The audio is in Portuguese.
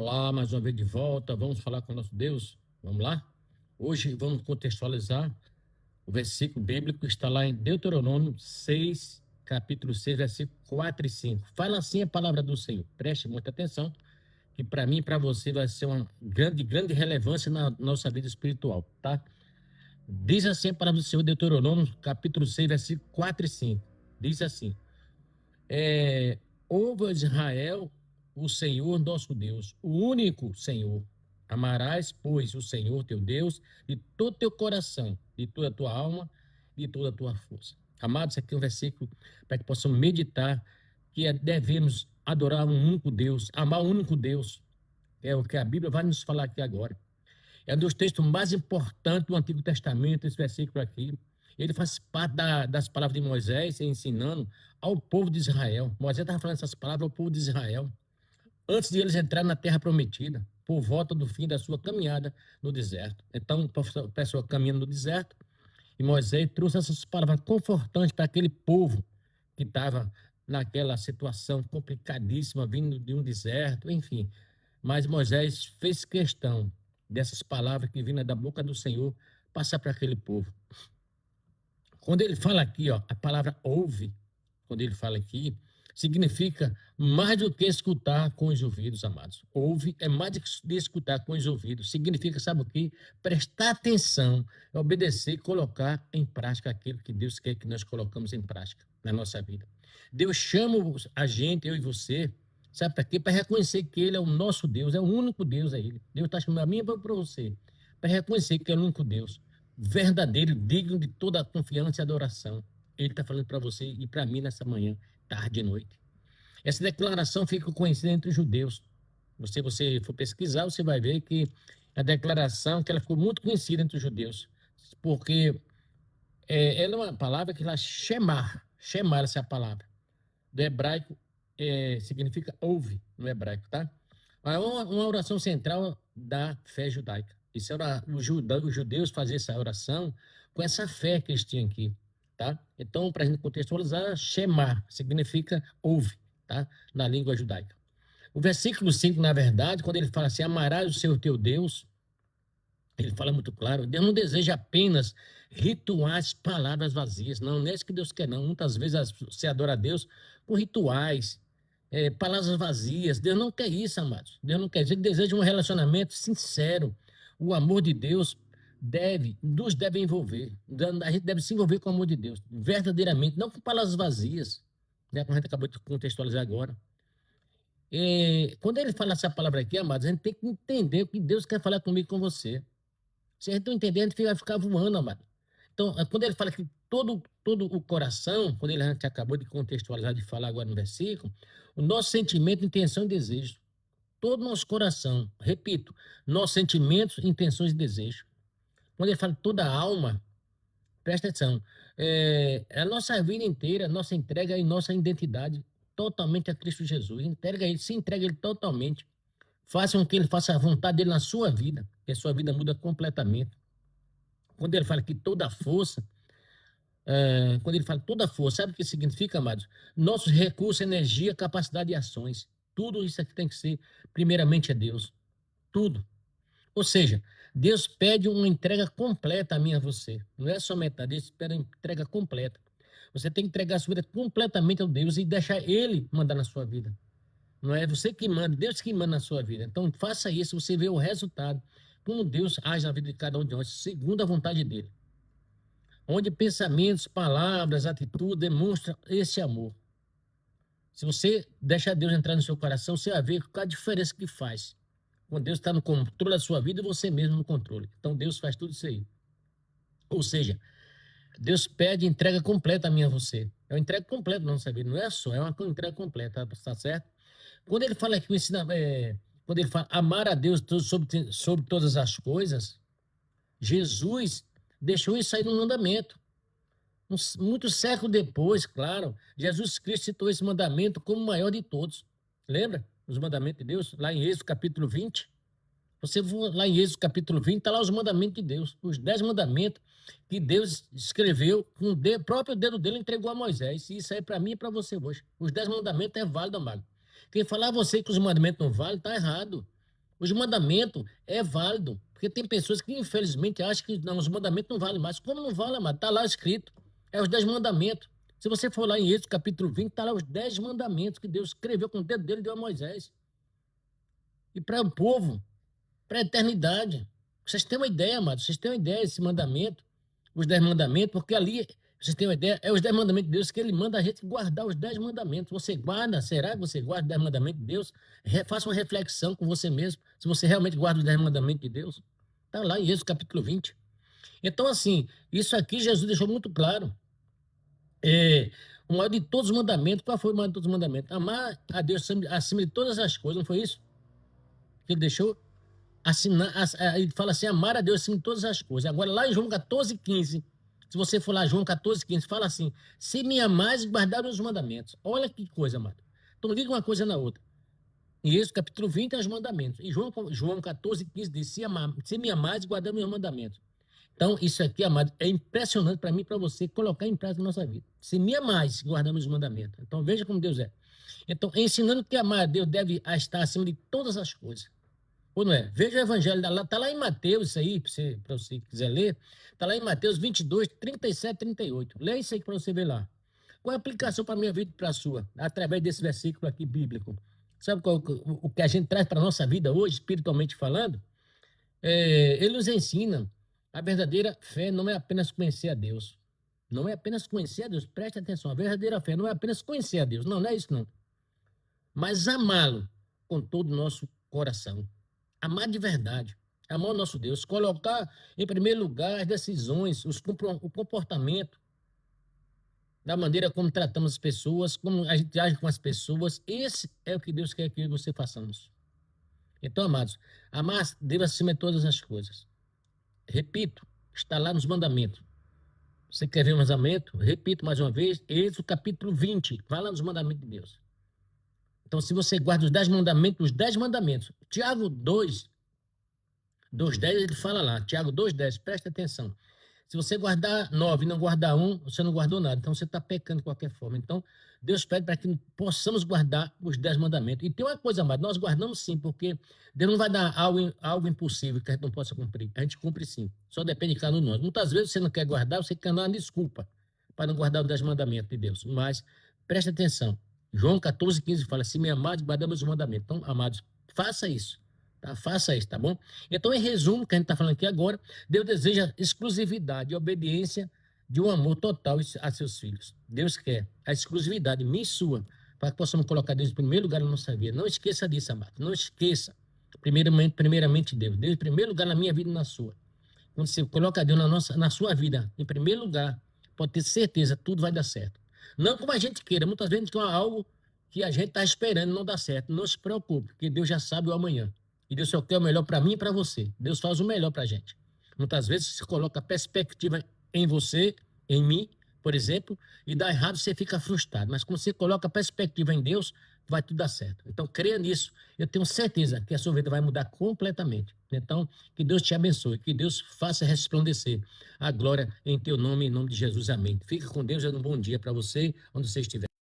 Olá, mais uma vez de volta. Vamos falar com o nosso Deus? Vamos lá? Hoje vamos contextualizar o versículo bíblico que está lá em Deuteronômio 6, capítulo 6, versículo 4 e 5. Fala assim a palavra do Senhor. Preste muita atenção, que para mim e para você vai ser uma grande relevância na nossa vida espiritual, tá? Diz assim a palavra do Senhor, Deuteronômio, capítulo 6, versículo 4 e 5. Diz assim: Ouve, Israel, o Senhor nosso Deus, o único Senhor. Amarás, pois, o Senhor teu Deus de todo teu coração, de toda a tua alma, de toda a tua força. Amados, aqui é um versículo para que possamos meditar que devemos adorar um único Deus, amar um único Deus. É o que a Bíblia vai nos falar aqui agora. É um dos textos mais importantes do Antigo Testamento, esse versículo aqui. Ele faz parte das palavras de Moisés, ensinando ao povo de Israel. Moisés estava falando essas palavras ao povo de Israel, antes de eles entrarem na terra prometida, por volta do fim da sua caminhada no deserto. Então, a pessoa caminhando no deserto, e Moisés trouxe essas palavras confortantes para aquele povo que estava naquela situação complicadíssima, vindo de um deserto, enfim. Mas Moisés fez questão dessas palavras que vinham da boca do Senhor passar para aquele povo. Quando ele fala aqui, ó, a palavra ouve, quando ele fala aqui, significa mais do que escutar com os ouvidos, amados. Ouve é mais do que escutar com os ouvidos. Significa, sabe o quê? Prestar atenção, obedecer e colocar em prática aquilo que Deus quer que nós colocamos em prática na nossa vida. Deus chama a gente, eu e você, sabe para quê? Para reconhecer que Ele é o nosso Deus, é o único Deus, é Ele. Deus está chamando a mim e para você, para reconhecer que é o único Deus, verdadeiro, digno de toda a confiança e adoração. Ele está falando para você e para mim nessa manhã, tarde e noite. Essa declaração fica conhecida entre os judeus. Se você for pesquisar, você vai ver que a declaração que ela ficou muito conhecida entre os judeus, porque ela é uma palavra que ela shemar essa palavra. Do hebraico significa ouve no hebraico, tá? É uma oração central da fé judaica. Isso era os judeus faziam essa oração com essa fé que eles tinham aqui, tá? Então, para a gente contextualizar, shemar significa ouve, tá? Na língua judaica. O versículo 5, na verdade, quando ele fala assim, amarás o Senhor teu Deus, ele fala muito claro, Deus não deseja apenas rituais, palavras vazias. Não é isso que Deus quer, não. Muitas vezes você adora a Deus com rituais, palavras vazias. Deus não quer isso, amados. Deus não quer isso. Ele deseja um relacionamento sincero. O amor de Deus nos deve envolver. A gente deve se envolver com o amor de Deus, verdadeiramente, não com palavras vazias, né, como a gente acabou de contextualizar agora. Quando ele fala essa palavra aqui, amados, a gente tem que entender o que Deus quer falar comigo e com você. Se a gente não entender, a gente vai ficar voando, amado. Então, quando ele fala que todo o coração, quando a gente acabou de contextualizar, de falar agora no versículo, o nosso sentimento, intenção e desejo. Todo o nosso coração, repito, nossos sentimentos, intenções e desejos. Quando ele fala toda a alma, presta atenção, a nossa vida inteira, nossa entrega e nossa identidade totalmente a Cristo Jesus. Se entrega a Ele totalmente. Faça com que Ele faça a vontade dele na sua vida, que a sua vida muda completamente. Quando ele fala que toda força, quando ele fala toda força, sabe o que significa, amados? Nossos recursos, energia, capacidade e ações. Tudo isso aqui tem que ser, primeiramente, é Deus. Tudo. Ou seja, Deus pede uma entrega completa a mim e a você. Não é só metade, Deus pede uma entrega completa. Você tem que entregar a sua vida completamente ao Deus e deixar Ele mandar na sua vida. Não é você que manda, Deus que manda na sua vida. Então, faça isso, você vê o resultado. Como Deus age na vida de cada um de nós, segundo a vontade dele. Onde pensamentos, palavras, atitudes demonstram esse amor. Se você deixar Deus entrar no seu coração, você vai ver qual a diferença que faz. Quando Deus está no controle da sua vida e você mesmo no controle. Então, Deus faz tudo isso aí. Ou seja, Deus pede entrega completa a mim e a você. É uma entrega completa na nossa vida. Não é só, é uma entrega completa, tá certo? Quando ele fala aqui, quando ele fala amar a Deus sobre todas as coisas, Jesus deixou isso aí no mandamento. Muitos séculos depois, claro, Jesus Cristo citou esse mandamento como o maior de todos. Lembra? Os mandamentos de Deus, lá em Êxodo capítulo 20. Você for lá em Êxodo capítulo 20, está lá os mandamentos de Deus. Os 10 mandamentos que Deus escreveu com o próprio dedo dele, entregou a Moisés. E isso aí é para mim e para você hoje. Os 10 mandamentos é válido, amado. Quem falar a você que os mandamentos não valem, está errado. Os mandamentos é válido, porque tem pessoas que infelizmente acham que não, os mandamentos não valem mais. Como não vale, amado? Está lá escrito. É os 10 mandamentos. Se você for lá em Êxodo capítulo 20, está lá os 10 mandamentos que Deus escreveu com o dedo dele e deu a Moisés. E para o povo, para a eternidade. Vocês têm uma ideia, amado? Vocês têm uma ideia desse mandamento, os 10 mandamentos, porque ali, vocês têm uma ideia, é os 10 mandamentos de Deus que ele manda a gente guardar os 10 mandamentos. Você guarda? Será que você guarda os 10 mandamentos de Deus? Faça uma reflexão com você mesmo, se você realmente guarda os 10 mandamentos de Deus. Está lá em Êxodo capítulo 20. Então, assim, isso aqui Jesus deixou muito claro. O maior de todos os mandamentos, qual foi o maior de todos os mandamentos? Amar a Deus acima de todas as coisas, não foi isso que ele deixou? Ele fala assim, amar a Deus acima de todas as coisas. Agora, lá em João 14,15, se você for lá, João 14,15, fala assim, se me amais, guardar os mandamentos. Olha que coisa, amado. Então, liga uma coisa na outra. Em Êxodo capítulo 20 é os mandamentos. E João 14,15 diz, se me amais, guardar os meus mandamentos. Então, isso aqui, amado, é impressionante para mim e para você colocar em prática na nossa vida. Se me amais, guardamos os mandamentos. Então, veja como Deus é. Então, ensinando que amar a Deus deve estar acima de todas as coisas. Ou não é? Veja o evangelho, está lá em Mateus, isso aí, para você quiser ler, está lá em Mateus 22, 37, 38. Leia isso aí para você ver lá. Qual é a aplicação para a minha vida e para a sua? Através desse versículo aqui bíblico. Sabe o que a gente traz para a nossa vida hoje, espiritualmente falando? Ele nos ensina a verdadeira fé não é apenas conhecer a Deus. Não é apenas conhecer a Deus, preste atenção. A verdadeira fé não é apenas conhecer a Deus. Não, não é isso não. Mas amá-lo com todo o nosso coração. Amar de verdade. Amar o nosso Deus. Colocar em primeiro lugar as decisões, o comportamento, da maneira como tratamos as pessoas, como a gente age com as pessoas. Esse é o que Deus quer que você façamos. Então, amados, amar Deus acima de todas as coisas. Repito, está lá nos mandamentos. Você quer ver um mandamento? Repito mais uma vez, Êxodo capítulo 20, vai lá nos mandamentos de Deus. Então, se você guarda os 10 mandamentos, Tiago 2, 2,10 ele fala lá, Tiago 2,10, presta atenção. Se você guardar 9 e não guardar 1, você não guardou nada, então você está pecando de qualquer forma. Então, Deus pede para que possamos guardar os 10 mandamentos. E tem uma coisa, amado, nós guardamos sim, porque Deus não vai dar algo impossível que a gente não possa cumprir. A gente cumpre sim, só depende de cada um de nós. Muitas vezes você não quer guardar, você quer dar uma desculpa para não guardar os 10 mandamentos de Deus. Mas, preste atenção, João 14,15 fala, se me amados, guardamos os mandamentos. Então, amados, faça isso. Tá? Faça isso, tá bom? Então, em resumo, o que a gente está falando aqui agora, Deus deseja exclusividade e obediência de um amor total a seus filhos. Deus quer a exclusividade minha e sua, para que possamos colocar Deus em primeiro lugar na nossa vida. Não esqueça disso, amado. Não esqueça. Primeiramente Deus. Deus em primeiro lugar na minha vida e na sua. Quando você coloca Deus na sua vida em primeiro lugar, pode ter certeza, tudo vai dar certo. Não como a gente queira. Muitas vezes tem algo que a gente está esperando e não dá certo. Não se preocupe, porque Deus já sabe o amanhã. E Deus só quer o melhor para mim e para você. Deus faz o melhor para a gente. Muitas vezes você coloca perspectiva em você, em mim, por exemplo, e dá errado, você fica frustrado. Mas quando você coloca perspectiva em Deus, vai tudo dar certo. Então, creia nisso. Eu tenho certeza que a sua vida vai mudar completamente. Então, que Deus te abençoe. Que Deus faça resplandecer a glória em teu nome, em nome de Jesus. Amém. Fica com Deus. Um bom dia para você, onde você estiver.